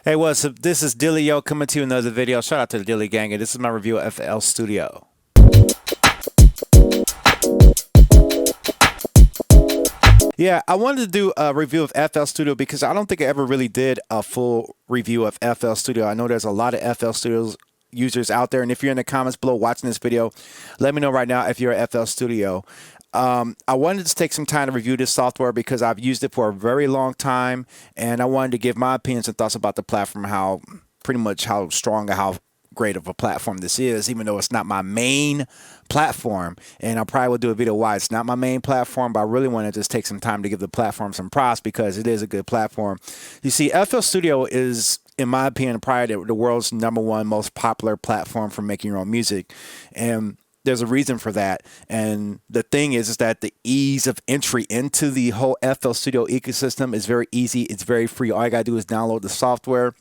Hey, what's up? This is Dilly Yo coming to you another video. Shout out to the Dilly Gang, and this is my review of FL Studio. Yeah, I wanted to do a review of FL Studio because I don't think I ever really did a full review of FL Studio. I know there's a lot of FL Studios users out there, and if you're in the comments below watching this video, let me know right now if you're at FL Studio. I wanted to take some time to review this software because I've used it for a very long time, and I wanted to give my opinions and thoughts about the platform, how pretty much how strong and how great of a platform this is, even though it's not my main platform. And I probably will do a video why it's not my main platform, but I really want to just take some time to give the platform some props because it is a good platform. You see, FL Studio is, in my opinion, probably the world's #1 most popular platform for making your own music. And there's a reason for that. And the thing is that the ease of entry into the whole FL Studio ecosystem is very easy. It's very free. All you got to do is download the software.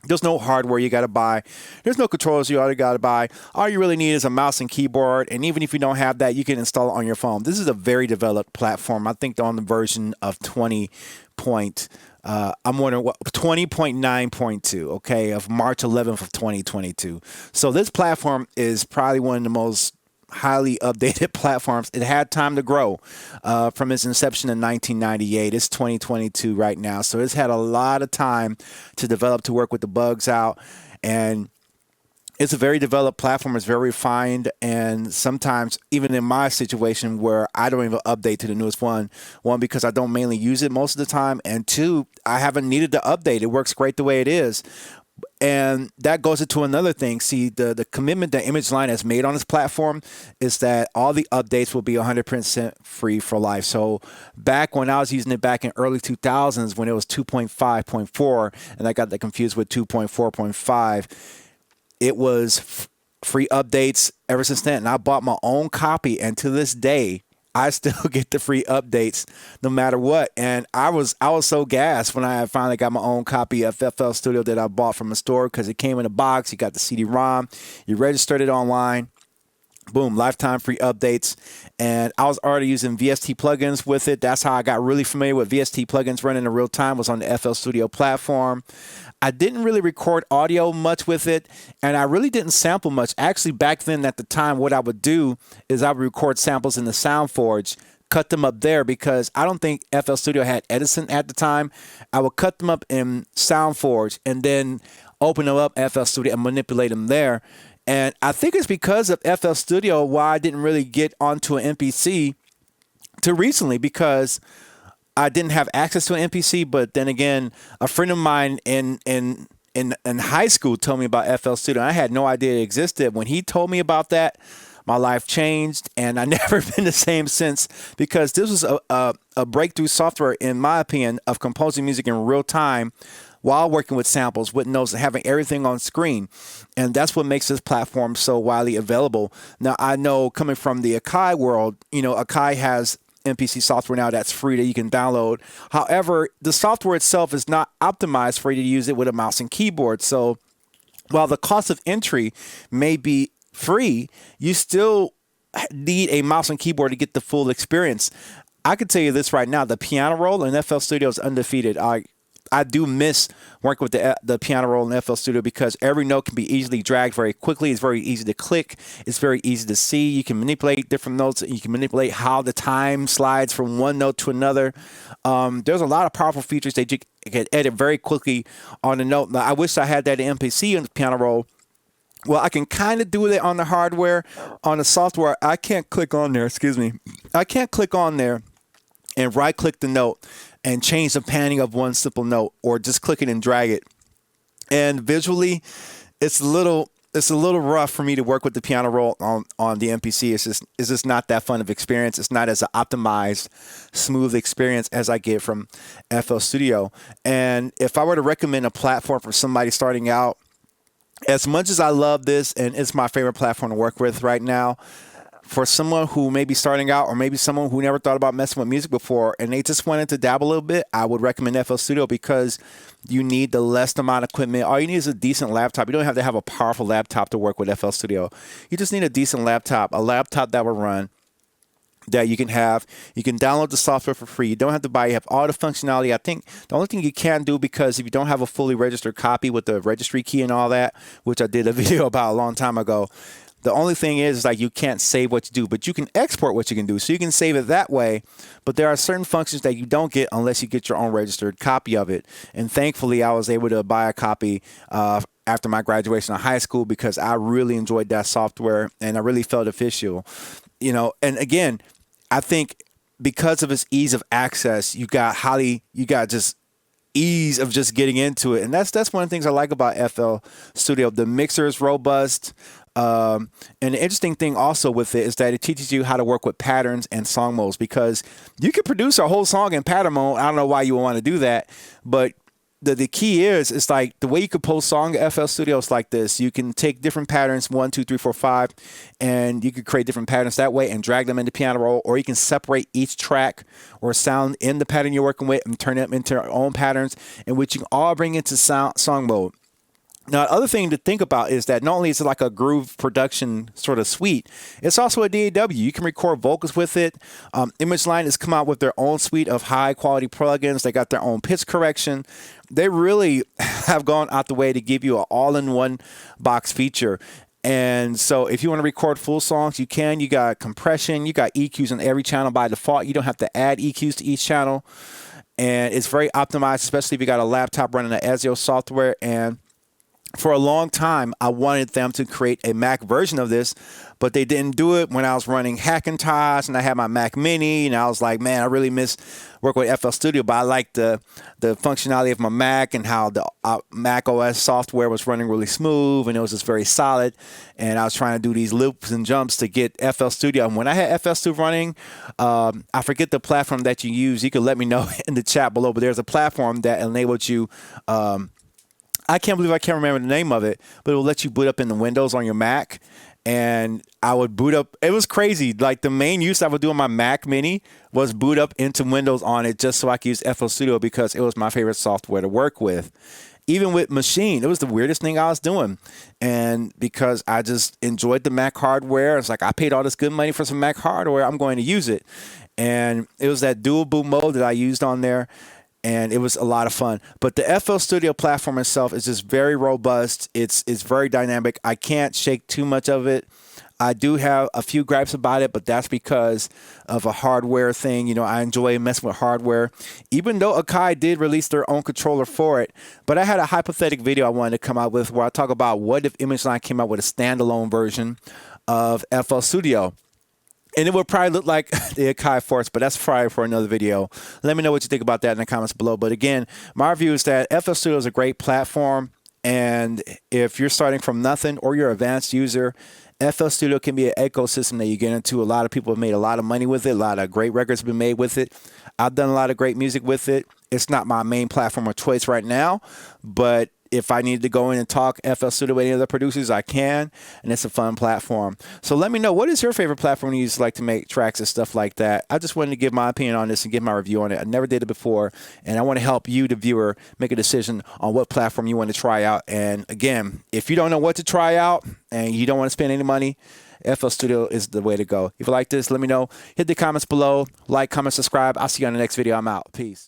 There's no hardware you got to buy. There's no controllers you already got to buy. All you really need is a mouse and keyboard. And even if you don't have that, you can install it on your phone. This is a very developed platform. I think they're on the version of 20.9.2, okay, of March 11th of 2022. So this platform is probably one of the most highly updated platforms. It had time to grow from its inception in 1998. It's 2022 right now, so it's had a lot of time to develop, to work with the bugs out, and it's a very developed platform. It's very refined, and sometimes even in my situation where I don't even update to the newest one because I don't mainly use it most of the time, and two, I haven't needed to update. It works great the way it is. And that goes into another thing. See, the commitment that ImageLine has made on this platform is that all the updates will be 100% free for life. So back when I was using it back in early 2000s, when it was 2.5.4, and I got that confused with 2.4.5, it was free updates ever since then. And I bought my own copy, and to this day, I still get the free updates no matter what. And I was so gassed when I finally got my own copy of FL Studio that I bought from a store because it came in a box. You got the CD-ROM, you registered it online. Boom, lifetime free updates. And I was already using VST plugins with it. That's how I got really familiar with VST plugins running in real time, was on the FL Studio platform. I didn't really record audio much with it, and I really didn't sample much. Actually, back then at the time, what I would do is I would record samples in the SoundForge, cut them up there because I don't think FL Studio had Edison at the time. I would cut them up in SoundForge and then open them up FL Studio and manipulate them there. And I think it's because of FL Studio why I didn't really get onto an MPC till recently, because I didn't have access to an MPC. But then again, a friend of mine in high school told me about FL Studio. I had no idea it existed. When he told me about that, my life changed, and I've never been the same since, because this was a breakthrough software, in my opinion, of composing music in real time while working with samples, with notes, and having everything on screen. And that's what makes this platform so widely available. Now, I know, coming from the Akai world, you know, Akai has MPC software now that's free that you can download. However, the software itself is not optimized for you to use it with a mouse and keyboard. So while the cost of entry may be free, you still need a mouse and keyboard to get the full experience. I can tell you this right now, the piano roll in FL Studio is undefeated. I do miss working with the piano roll in FL Studio because every note can be easily dragged very quickly. It's very easy to click. It's very easy to see. You can manipulate different notes. You can manipulate how the time slides from one note to another. There's a lot of powerful features that you can edit very quickly on the note. Now, I wish I had that in MPC on the piano roll. Well, I can kind of do it on the hardware. On the software, I can't click on there. Excuse me. I can't click on there and right-click the note and change the panning of one simple note, or just click it and drag it. And visually, it's a little rough for me to work with the piano roll on the MPC. It's just not that fun of experience. It's not as an optimized, smooth experience as I get from FL Studio. And if I were to recommend a platform for somebody starting out, as much as I love this and it's my favorite platform to work with right now, for someone who may be starting out, or maybe someone who never thought about messing with music before and they just wanted to dabble a little bit, I would recommend FL Studio because you need the least amount of equipment. All you need is a decent laptop. You don't have to have a powerful laptop to work with FL Studio. You just need a decent laptop, a laptop that will run that you can have. You can download the software for free. You don't have to buy. You have all the functionality. I think the only thing you can do, because if you don't have a fully registered copy with the registry key and all that, which I did a video about a long time ago, the only thing is like you can't save what you do, but you can export what you can do. So you can save it that way, but there are certain functions that you don't get unless you get your own registered copy of it. And thankfully, I was able to buy a copy after my graduation of high school because I really enjoyed that software and I really felt official. You know, and again, I think because of its ease of access, you got just ease of just getting into it. And that's one of the things I like about FL Studio. The mixer is robust. And the interesting thing also with it is that it teaches you how to work with patterns and song modes, because you can produce a whole song in pattern mode. I don't know why you would want to do that, but the key is, it's like the way you compose song in FL Studio is like this. You can take different patterns, 1, 2, 3, 4, 5, and you could create different patterns that way and drag them into piano roll, or you can separate each track or sound in the pattern you're working with and turn them into your own patterns, in which you can all bring into song mode. Now, the other thing to think about is that not only is it like a groove production sort of suite, it's also a DAW. You can record vocals with it. ImageLine has come out with their own suite of high quality plugins. They got their own pitch correction. They really have gone out the way to give you an all-in-one box feature. And so if you want to record full songs, you can. You got compression. You got EQs on every channel by default. You don't have to add EQs to each channel. And it's very optimized, especially if you got a laptop running the Ezio software. And for a long time, I wanted them to create a Mac version of this, but they didn't do it when I was running Hackintosh and I had my Mac Mini, and I was like, man, I really miss working with FL Studio, but I like the functionality of my Mac and how the Mac OS software was running really smooth and it was just very solid, and I was trying to do these loops and jumps to get FL Studio. And when I had FL Studio running, I forget the platform that you use. You can let me know in the chat below, but there's a platform that enabled you I can't believe I can't remember the name of it, but it will let you boot up in the Windows on your Mac. And I would boot up. It was crazy. Like the main use I would do on my Mac Mini was boot up into Windows on it just so I could use FL Studio, because it was my favorite software to work with. Even with Machine, it was the weirdest thing I was doing. And because I just enjoyed the Mac hardware, it's like I paid all this good money for some Mac hardware, I'm going to use it. And it was that dual boot mode that I used on there. And it was a lot of fun. But the FL Studio platform itself is just very robust. It's very dynamic. I can't shake too much of it. I do have a few gripes about it, but that's because of a hardware thing. You know, I enjoy messing with hardware, even though Akai did release their own controller for it. But I had a hypothetical video I wanted to come out with where I talk about what if ImageLine came out with a standalone version of FL Studio. And it would probably look like the Akai Force, but that's probably for another video. Let me know what you think about that in the comments below. But again, my view is that FL Studio is a great platform. And if you're starting from nothing or you're an advanced user, FL Studio can be an ecosystem that you get into. A lot of people have made a lot of money with it. A lot of great records have been made with it. I've done a lot of great music with it. It's not my main platform of choice right now, but if I need to go in and talk FL Studio with any other producers, I can, and it's a fun platform. So let me know, what is your favorite platform you use like to make tracks and stuff like that? I just wanted to give my opinion on this and give my review on it. I never did it before, and I want to help you, the viewer, make a decision on what platform you want to try out. And again, if you don't know what to try out and you don't want to spend any money, FL Studio is the way to go. If you like this, let me know. Hit the comments below. Like, comment, subscribe. I'll see you on the next video. I'm out. Peace.